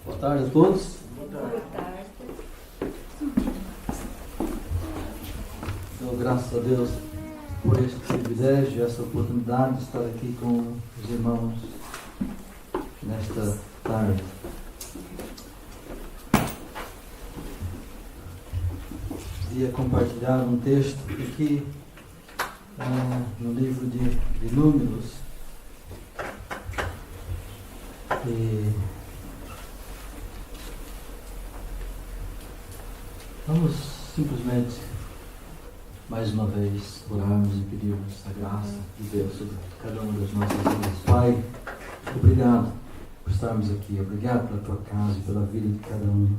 Boa tarde a todos. Boa tarde. Dou graças a Deus por este privilégio, essa oportunidade de estar aqui com os irmãos nesta tarde. Queria compartilhar um texto aqui no livro de Números. E vamos simplesmente, mais uma vez, orarmos e pedirmos a graça de Deus sobre cada uma das nossas vidas. Pai, obrigado por estarmos aqui. Obrigado pela tua casa e pela vida de cada um.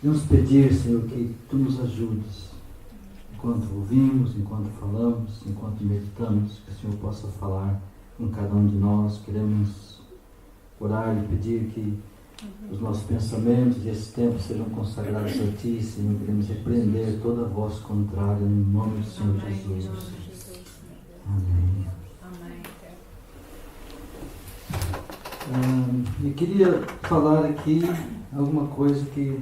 Vamos pedir, Senhor, que tu nos ajudes enquanto ouvimos, enquanto falamos, enquanto meditamos, que o Senhor possa falar com cada um de nós. Queremos orar e pedir que os nossos pensamentos e esse tempo sejam consagrados a Ti, Senhor. Queremos repreender toda voz contrária no nome do Senhor Jesus. Amém. Eu queria falar aqui alguma coisa que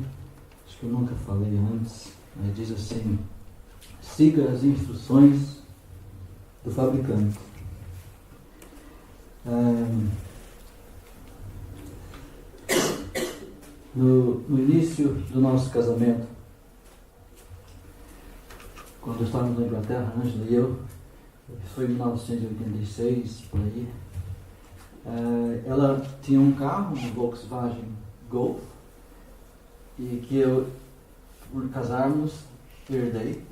acho que eu nunca falei antes. Diz assim: siga as instruções do fabricante. No início do nosso casamento, quando estávamos na Inglaterra, Ângela e eu, foi em 1986, por aí, ela tinha um carro, um Volkswagen Golf, e que eu, por casarmos, herdei,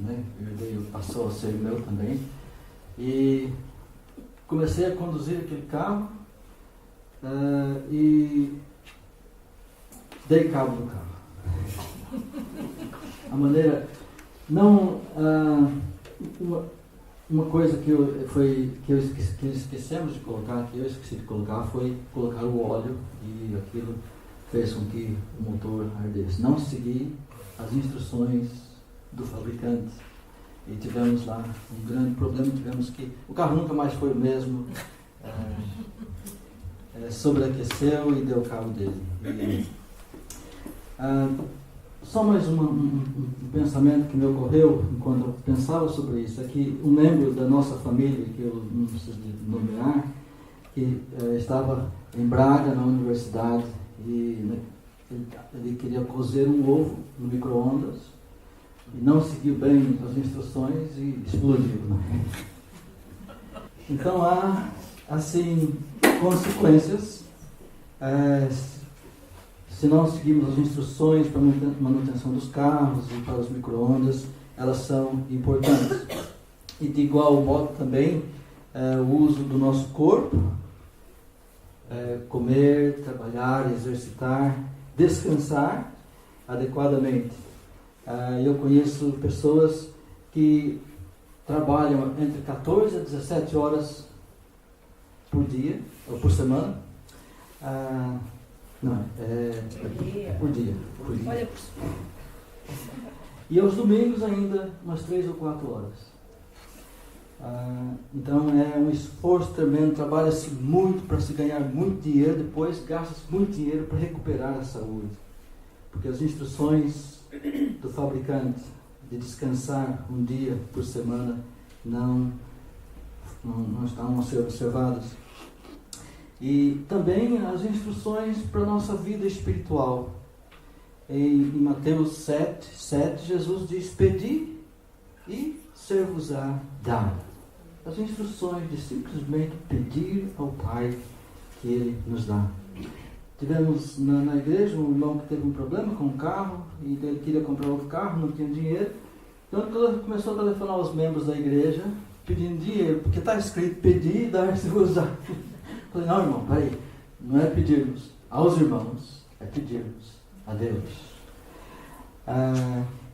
passou a ser meu também, e comecei a conduzir aquele carro, e dei cabo do carro. A maneira, não, uma coisa que esquecemos de colocar, que eu esqueci de colocar, foi colocar o óleo, e aquilo fez com que o motor ardesse. Não segui as instruções do fabricante e tivemos lá um grande problema. O carro nunca mais foi o mesmo, sobreaqueceu e deu cabo dele. Só mais um pensamento que me ocorreu enquanto eu pensava sobre isso, é que um membro da nossa família, que eu não preciso nomear, que estava em Braga, na universidade, e ele queria cozer um ovo no micro-ondas e não seguiu bem as instruções e explodiu. Então há, assim, consequências. Se não seguimos as instruções para a manutenção dos carros e para os micro-ondas, elas são importantes. E de igual modo também, o uso do nosso corpo, comer, trabalhar, exercitar, descansar adequadamente. Eu conheço pessoas que trabalham entre 14 a 17 horas por dia, ou por semana. Por dia. Olha por cima. E aos domingos ainda umas 3 ou 4 horas. Então é um esforço tremendo, trabalha-se muito para se ganhar muito dinheiro, depois gasta-se muito dinheiro para recuperar a saúde. Porque as instruções do fabricante de descansar um dia por semana não estão a ser observadas. E também as instruções para a nossa vida espiritual. Em Mateus 7, Jesus diz: pedi e ser-vos-á dado. As instruções de simplesmente pedir ao Pai que Ele nos dá. Tivemos na igreja um irmão que teve um problema com um carro e ele queria comprar outro carro, não tinha dinheiro. Então ele começou a telefonar aos membros da igreja pedindo dinheiro, porque está escrito pedir e dar-se-vos-á. Falei: não, irmão, peraí, não é pedirmos aos irmãos, é pedirmos a Deus.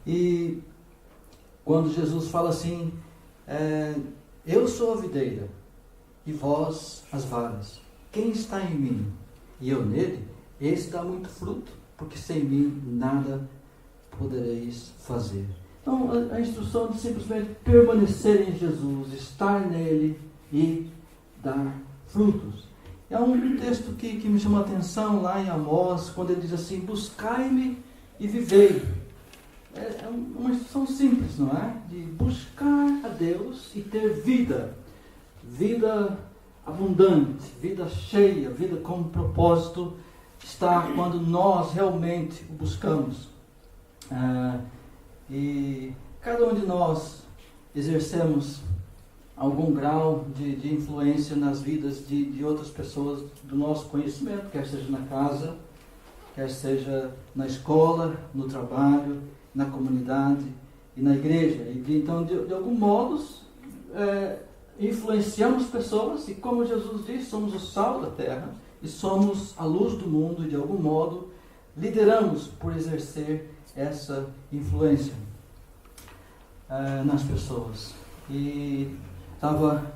E quando Jesus fala assim, eu sou a videira e vós as varas, quem está em mim e eu nele, esse dá muito fruto, porque sem mim nada podereis fazer. Então a instrução de simplesmente permanecer em Jesus, estar nele e dar frutos. É um texto que me chamou a atenção lá em Amós, quando ele diz assim: buscai-me e vivei. É uma instrução simples, não é? De buscar a Deus e ter vida. Vida abundante, vida cheia, vida com propósito, está quando nós realmente o buscamos. E cada um de nós exercemos algum grau de influência nas vidas de outras pessoas do nosso conhecimento, quer seja na casa, quer seja na escola, no trabalho, na comunidade e na igreja. E então, de algum modo, influenciamos pessoas e, como Jesus diz, somos o sal da terra e somos a luz do mundo e, de algum modo, lideramos por exercer essa influência nas pessoas. E estava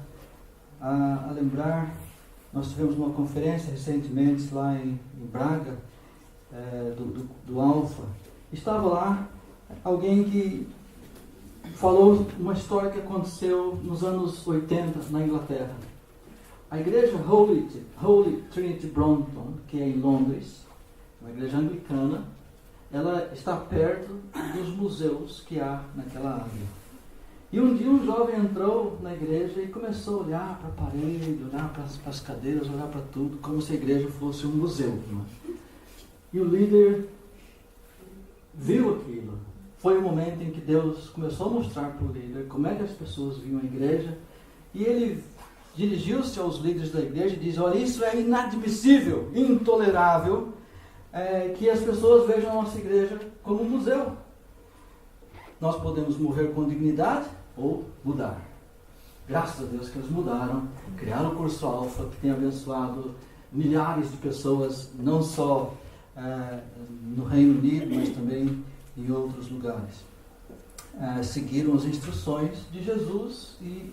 a lembrar, nós tivemos uma conferência recentemente lá em Braga, do Alfa. Estava lá alguém que falou uma história que aconteceu nos anos 80 na Inglaterra. A igreja Holy Trinity Brompton, que é em Londres, uma igreja anglicana, ela está perto dos museus que há naquela área. E um dia um jovem entrou na igreja e começou a olhar para a parede, olhar para as cadeiras, olhar para tudo, como se a igreja fosse um museu. Não é? E o líder viu aquilo. Foi o momento em que Deus começou a mostrar para o líder como é que as pessoas viam a igreja. E ele dirigiu-se aos líderes da igreja e disse: olha, isso é inadmissível, intolerável, que as pessoas vejam a nossa igreja como um museu. Nós podemos morrer com dignidade ou mudar. Graças a Deus que eles mudaram, criaram o curso Alfa, que tem abençoado milhares de pessoas, não só no Reino Unido, mas também em outros lugares. Seguiram as instruções de Jesus e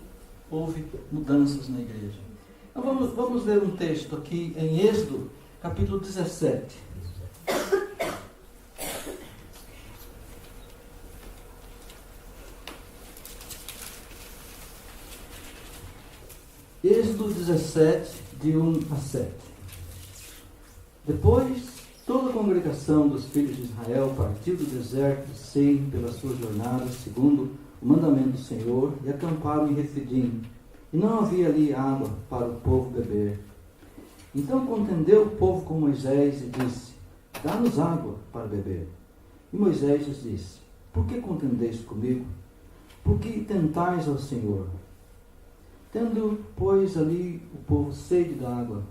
houve mudanças na igreja. Então vamos ler um texto aqui em Êxodo, capítulo 17. Êxodo 17, de 1 a 7. Depois, toda a congregação dos filhos de Israel partiu do deserto de Seim pelas suas jornadas, segundo o mandamento do Senhor, e acamparam em Refidim. E não havia ali água para o povo beber. Então contendeu o povo com Moisés e disse: dá-nos água para beber. E Moisés lhes disse: por que contendeis comigo? Por que tentais ao Senhor? Tendo, pois, ali o povo sede da água,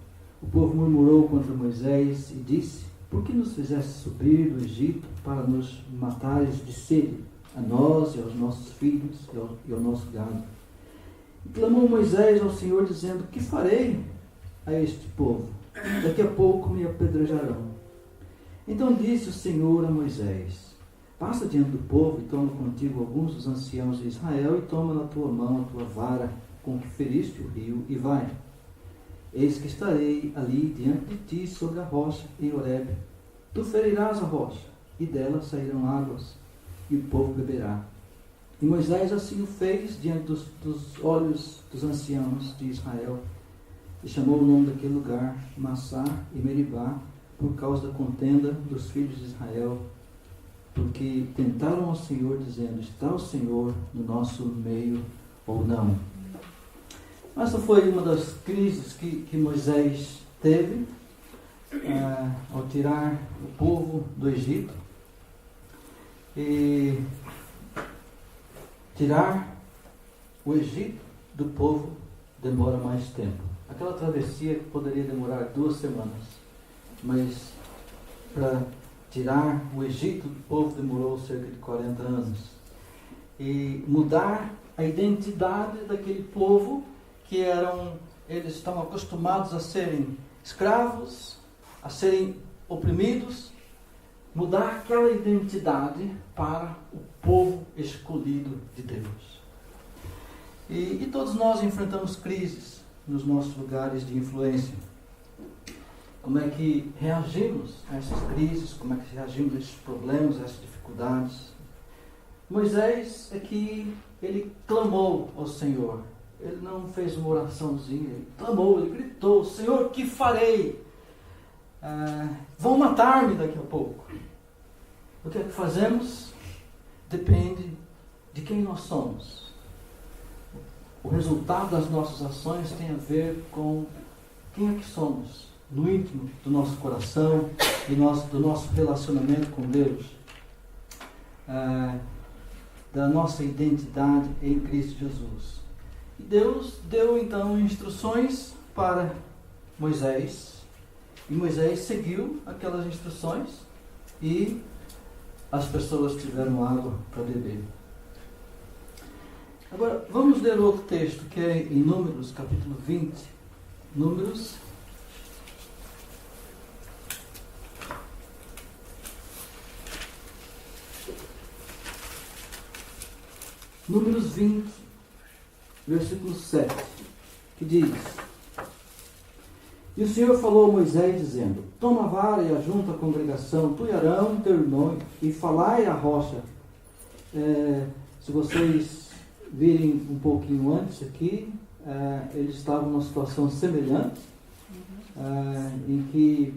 o povo murmurou contra Moisés e disse: por que nos fizeste subir do Egito para nos matares de sede, a nós e aos nossos filhos e ao nosso gado? E clamou Moisés ao Senhor, dizendo: que farei a este povo? Daqui a pouco me apedrejarão. Então disse o Senhor a Moisés: passa diante do povo e toma contigo alguns dos anciãos de Israel e toma na tua mão a tua vara com que feriste o rio e vai. Eis que estarei ali diante de ti sobre a rocha em Horebe. Tu ferirás a rocha e dela sairão águas e o povo beberá. E Moisés assim o fez diante dos olhos dos anciãos de Israel e chamou o nome daquele lugar Massá e Meribá, por causa da contenda dos filhos de Israel, porque tentaram ao Senhor, dizendo: está o Senhor no nosso meio ou não? Essa foi uma das crises que Moisés teve ao tirar o povo do Egito. E tirar o Egito do povo demora mais tempo. Aquela travessia poderia demorar 2 semanas, mas para tirar o Egito do povo demorou cerca de 40 anos. E mudar a identidade daquele povo, que eles estavam acostumados a serem escravos, a serem oprimidos, mudar aquela identidade para o povo escolhido de Deus. E todos nós enfrentamos crises nos nossos lugares de influência. Como é que reagimos a essas crises? Como é que reagimos a esses problemas, a essas dificuldades? Moisés é que ele clamou ao Senhor. ele não fez uma oraçãozinha, ele clamou, ele gritou: Senhor, que farei? Vão matar-me daqui a pouco. O que é que fazemos? Depende de quem nós somos. O resultado das nossas ações tem a ver com quem é que somos, no íntimo do nosso coração e do nosso relacionamento com Deus, da nossa identidade em Cristo Jesus. E Deus deu então instruções para Moisés, e Moisés seguiu aquelas instruções e as pessoas tiveram água para beber. Agora, vamos ler outro texto que é em Números, capítulo 20. Números 20, versículo 7, que diz: E o Senhor falou a Moisés, dizendo: Toma a vara e ajunta a congregação, tu e Arão, teu irmão, e falai à rocha. Se vocês virem um pouquinho antes aqui, eles estavam numa situação semelhante, em que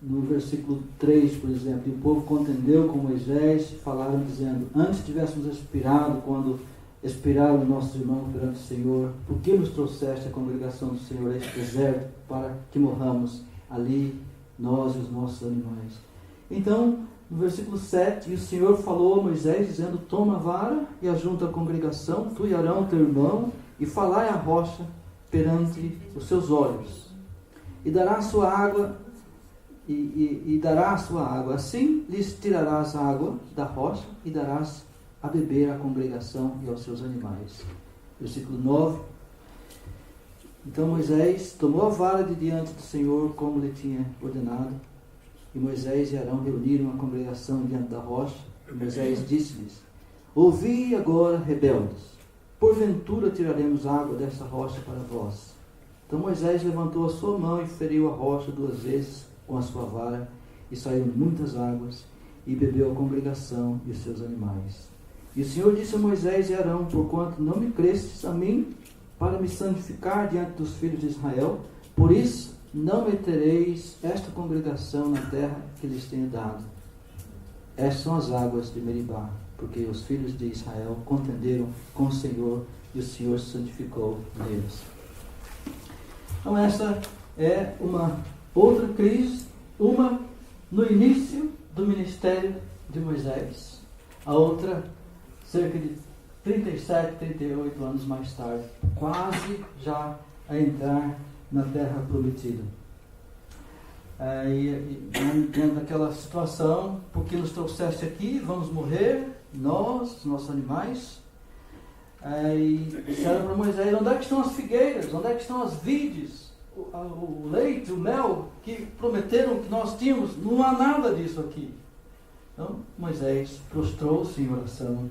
no versículo 3, por exemplo, o povo contendeu com Moisés, falaram dizendo: Antes tivéssemos expirado quando expiraram nossos irmãos perante o Senhor, por que nos trouxeste a congregação do Senhor a este deserto para que morramos ali, nós e os nossos animais? Então, no versículo 7, e o Senhor falou a Moisés, dizendo: Toma a vara e ajunta a congregação, tu e Arão, teu irmão, e falai à rocha perante os seus olhos, e dará a sua água, e dará a sua água. Assim lhes tirarás a água da rocha e darás a beber à congregação e aos seus animais. Versículo 9. Então Moisés tomou a vara de diante do Senhor, como lhe tinha ordenado, e Moisés e Arão reuniram a congregação diante da rocha, e Moisés disse-lhes: Ouvi agora, rebeldes, porventura tiraremos água desta rocha para vós. Então Moisés levantou a sua mão e feriu a rocha 2 vezes com a sua vara, e saíram muitas águas, e bebeu a congregação e os seus animais. E o Senhor disse a Moisés e Arão: Porquanto não me crestes a mim para me santificar diante dos filhos de Israel, por isso não metereis esta congregação na terra que lhes tenho dado. Estas são as águas de Meribá, porque os filhos de Israel contenderam com o Senhor, e o Senhor se santificou neles. Então essa é uma outra crise, uma no início do ministério de Moisés, a outra cerca de 37, 38 anos mais tarde, quase já a entrar na terra prometida. Dentro daquela situação: porque nos trouxeste aqui, vamos morrer, nós, nossos animais. E disseram para Moisés: onde é que estão as figueiras? Onde é que estão as vides? O leite, o mel que prometeram que nós tínhamos? Não há nada disso aqui. Então Moisés prostrou-se em oração.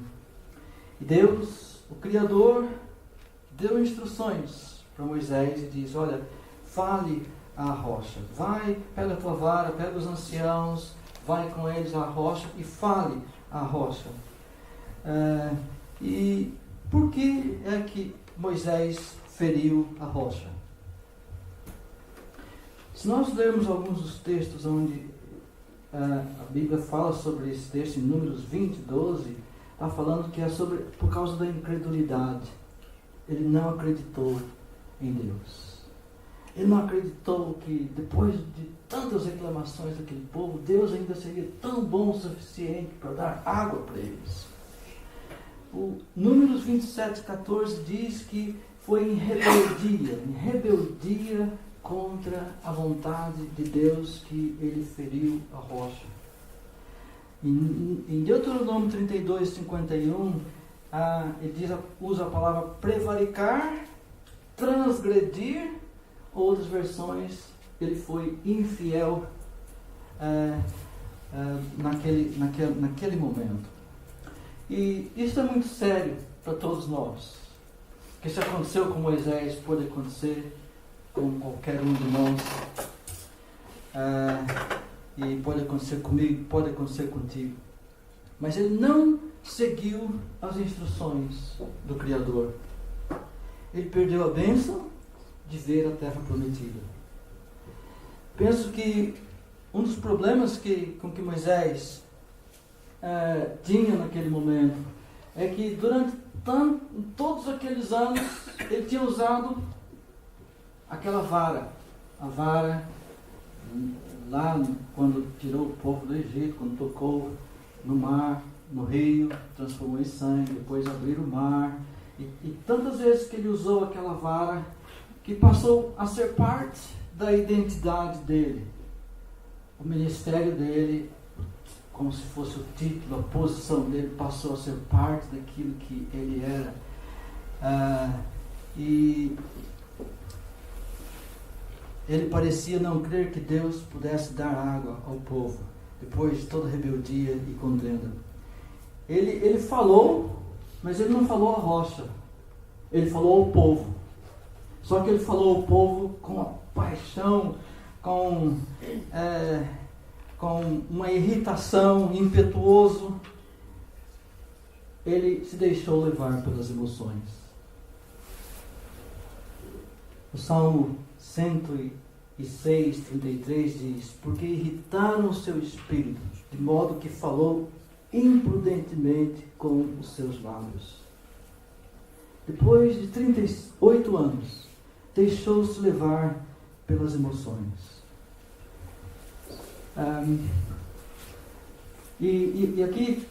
E Deus, o Criador, deu instruções para Moisés e diz: olha, fale à rocha. Vai, pega a tua vara, pega os anciãos, vai com eles à rocha e fale à rocha. E por que é que Moisés feriu a rocha? Se nós lermos alguns dos textos onde a Bíblia fala sobre esse texto, em Números 20, 12, está falando que é por causa da incredulidade. Ele não acreditou em Deus. Ele não acreditou que depois de tantas reclamações daquele povo, Deus ainda seria tão bom o suficiente para dar água para eles. O Números 27, 14 diz que foi em rebeldia contra a vontade de Deus que ele feriu a rocha. Em Deuteronômio 32, 51, ele usa a palavra prevaricar, transgredir. Outras versões, ele foi infiel naquele momento. E isso é muito sério para todos nós. Que se aconteceu com Moisés, pode acontecer com qualquer um de nós. E pode acontecer comigo, pode acontecer contigo. Mas ele não seguiu as instruções do Criador. ele perdeu a bênção de ver a terra prometida. Penso que um dos problemas com que Moisés tinha naquele momento é que durante todos aqueles anos ele tinha usado aquela vara, a vara lá quando tirou o povo do Egito, quando tocou no mar, no rio, transformou em sangue, depois abriu o mar, e tantas vezes que ele usou aquela vara, que passou a ser parte da identidade dele. O ministério dele, como se fosse o título, a posição dele, passou a ser parte daquilo que ele era. E ele parecia não crer que Deus pudesse dar água ao povo, depois de toda rebeldia e contenda. Ele falou, mas ele não falou a rocha. Ele falou ao povo. Só que ele falou ao povo com a paixão, com uma irritação, impetuoso. Ele se deixou levar pelas emoções. O Salmo 106, 33 diz: porque irritaram o seu espírito, de modo que falou imprudentemente com os seus lábios. Depois de 38 anos, deixou-se levar pelas emoções. E aqui,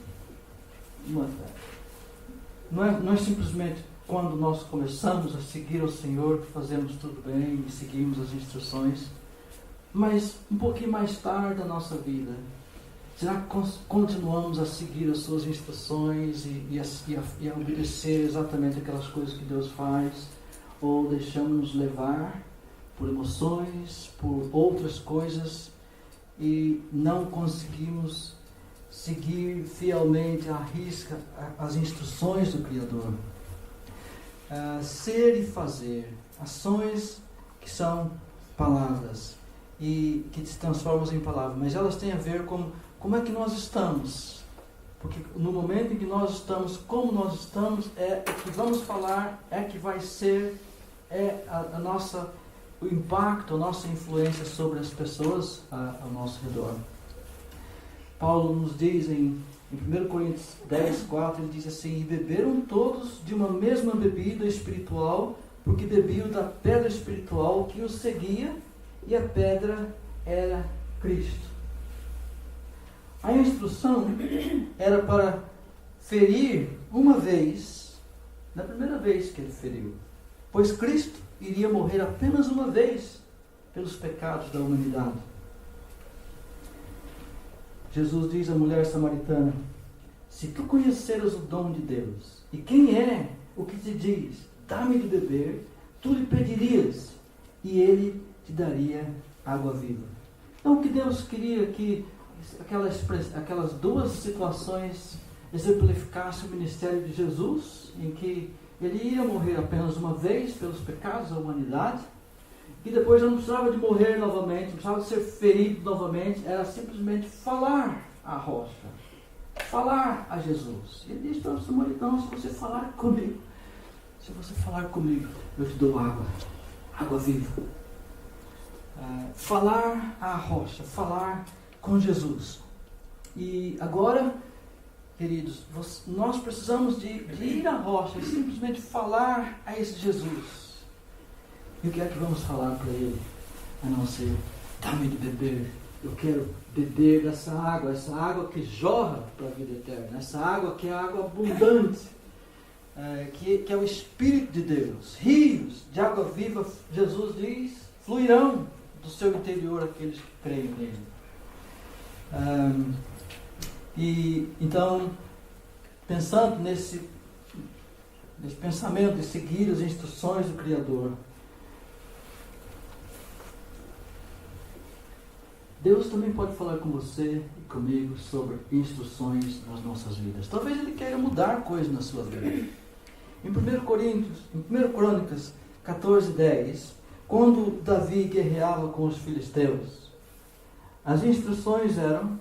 não é simplesmente quando nós começamos a seguir ao Senhor que fazemos tudo bem e seguimos as instruções, mas um pouquinho mais tarde da nossa vida, será que continuamos a seguir as suas instruções e a obedecer exatamente aquelas coisas que Deus faz? Ou deixamos-nos levar por emoções, por outras coisas e não conseguimos seguir fielmente à risca as instruções do Criador? Ser e fazer, ações que são palavras e que se transformam em palavras, mas elas têm a ver com como é que nós estamos. Porque no momento em que nós estamos, como nós estamos, é o que vamos falar, é que vai ser o impacto, a nossa influência sobre as pessoas ao nosso redor. Paulo nos diz em 1 Coríntios 10, 4, ele diz assim: e beberam todos de uma mesma bebida espiritual, porque bebiam da pedra espiritual que os seguia, e a pedra era Cristo. A instrução era para ferir uma vez, na primeira vez que ele feriu, pois Cristo iria morrer apenas uma vez pelos pecados da humanidade. Jesus diz à mulher samaritana: se tu conheceras o dom de Deus, e quem é o que te diz, dá-me de beber, tu lhe pedirias, e ele te daria água viva. Então o que Deus queria que aquelas duas situações exemplificassem o ministério de Jesus, em que ele ia morrer apenas uma vez pelos pecados da humanidade, e depois não precisava de morrer novamente, não precisava de ser ferido novamente, era simplesmente falar à rocha, falar a Jesus. Ele diz para o samaritano: se você falar comigo, eu te dou água viva. Falar à rocha, falar com Jesus. E agora, queridos, nós precisamos de ir à rocha e simplesmente falar a esse Jesus. E o que é que vamos falar para ele? A não ser: dá-me de beber, eu quero beber dessa água que jorra para a vida eterna, essa água que é água abundante, que é o Espírito de Deus. Rios de água viva, Jesus diz, fluirão do seu interior aqueles que creem nele. E então, pensando nesse pensamento de seguir as instruções do Criador, Deus também pode falar com você e comigo sobre instruções nas nossas vidas. Talvez Ele queira mudar coisas na sua vida. Em 1 Crônicas 14:10, quando Davi guerreava com os filisteus, as instruções eram: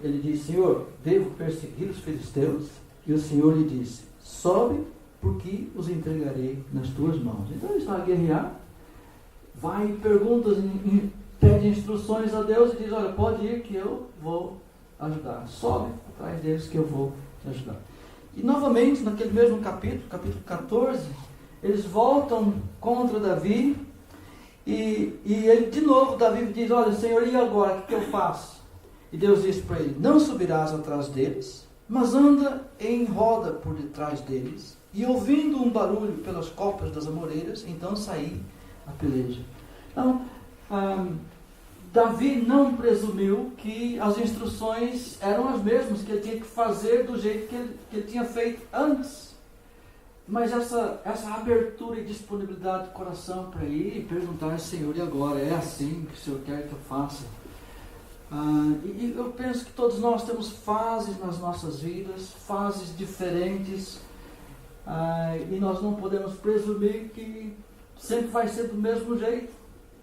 ele disse: Senhor, devo perseguir os filisteus? E o Senhor lhe disse: sobe, porque os entregarei nas tuas mãos. Então ele está a guerrear, vai e pergunta, pede instruções a Deus e diz, olha, pode ir que eu vou ajudar. Sobe atrás deles que eu vou te ajudar. E novamente, naquele mesmo capítulo 14, eles voltam contra Davi e ele, de novo, Davi diz, olha, Senhor, e agora, o que eu faço? E Deus disse para ele, não subirás atrás deles, mas anda em roda por detrás deles, e ouvindo um barulho pelas copas das amoreiras, então saí a peleja. Então, Davi não presumiu que as instruções eram as mesmas, que ele tinha que fazer do jeito que ele tinha feito antes. Mas essa abertura e disponibilidade do coração para ir e perguntar, Senhor, e agora? É assim que o Senhor quer que eu faça? E eu penso que todos nós temos fases nas nossas vidas, fases diferentes, e nós não podemos presumir que sempre vai ser do mesmo jeito.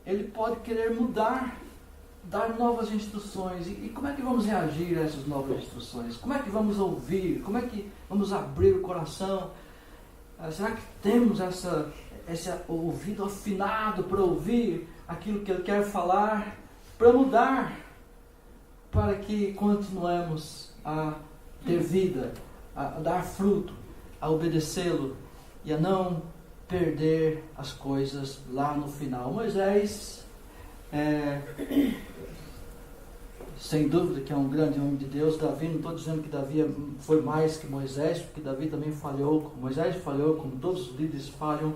Ele pode querer mudar, dar novas instruções. E como é que vamos reagir a essas novas instruções? Como é que vamos ouvir? Como é que vamos abrir o coração? Será que temos esse ouvido afinado para ouvir aquilo que Ele quer falar, para mudar, para que continuemos a ter vida, a dar fruto, a obedecê-lo e a não perder as coisas lá no final? Moisés, sem dúvida que é um grande homem de Deus. Davi, não estou dizendo que Davi foi mais que Moisés, porque Davi também falhou, Moisés falhou, como todos os líderes falham,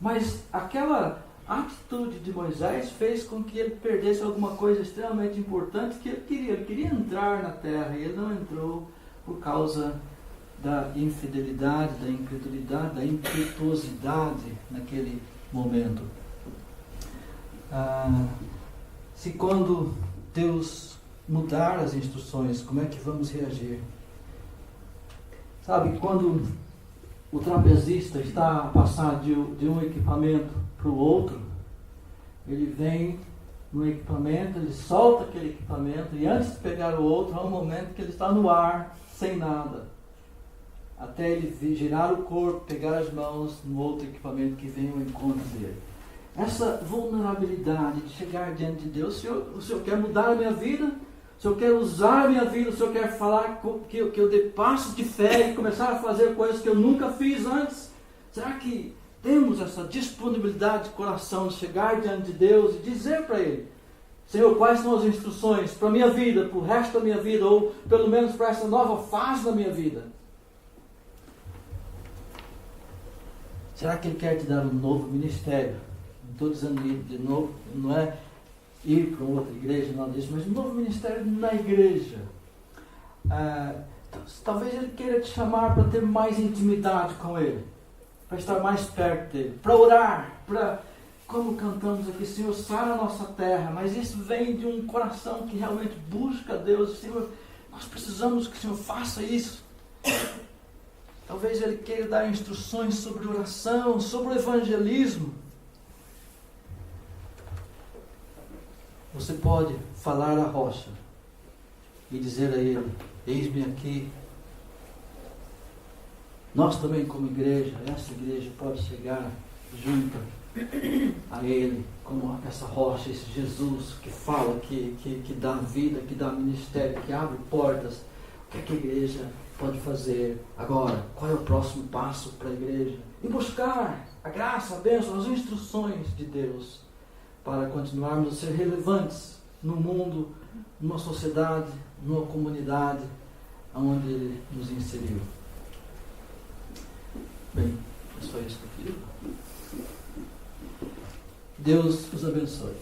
mas aquela atitude de Moisés fez com que ele perdesse alguma coisa extremamente importante que ele queria entrar na terra, e ele não entrou por causa da infidelidade, da incredulidade, da impetuosidade naquele momento. Se quando Deus mudar as instruções, como é que vamos reagir? Sabe, quando o trapezista está a passar de um equipamento para o outro, ele vem no equipamento, ele solta aquele equipamento, e antes de pegar o outro, há um momento que ele está no ar, sem nada, até ele girar o corpo, pegar as mãos no outro equipamento que vem ao encontro dele. Essa vulnerabilidade de chegar diante de Deus, o Senhor quer mudar a minha vida, o Senhor quer usar a minha vida, o Senhor quer falar que eu dê passos de fé e começar a fazer coisas que eu nunca fiz antes. Será que temos essa disponibilidade de coração de chegar diante de Deus e dizer para Ele, Senhor, quais são as instruções para a minha vida, para o resto da minha vida, ou pelo menos para essa nova fase da minha vida? Será que Ele quer te dar um novo ministério? Não estou dizendo de novo, não é ir para outra igreja, nada disso, mas um novo ministério na igreja. Talvez Ele queira te chamar para ter mais intimidade com Ele, para estar mais perto dEle, para orar, para, como cantamos aqui, Senhor, sara a nossa terra, mas isso vem de um coração que realmente busca Deus. Senhor, nós precisamos que o Senhor faça isso. Talvez Ele queira dar instruções sobre oração, sobre o evangelismo. Você pode falar à rocha e dizer a Ele, eis-me aqui. Nós também, como igreja, essa igreja pode chegar junto a Ele, como essa rocha, esse Jesus que fala, que dá vida, que dá ministério, que abre portas. O que é que a igreja pode fazer agora? Qual é o próximo passo para a igreja? E buscar a graça, a bênção, as instruções de Deus para continuarmos a ser relevantes no mundo, numa sociedade, numa comunidade onde Ele nos inseriu. Bem, é só isso que eu queria. Deus os abençoe.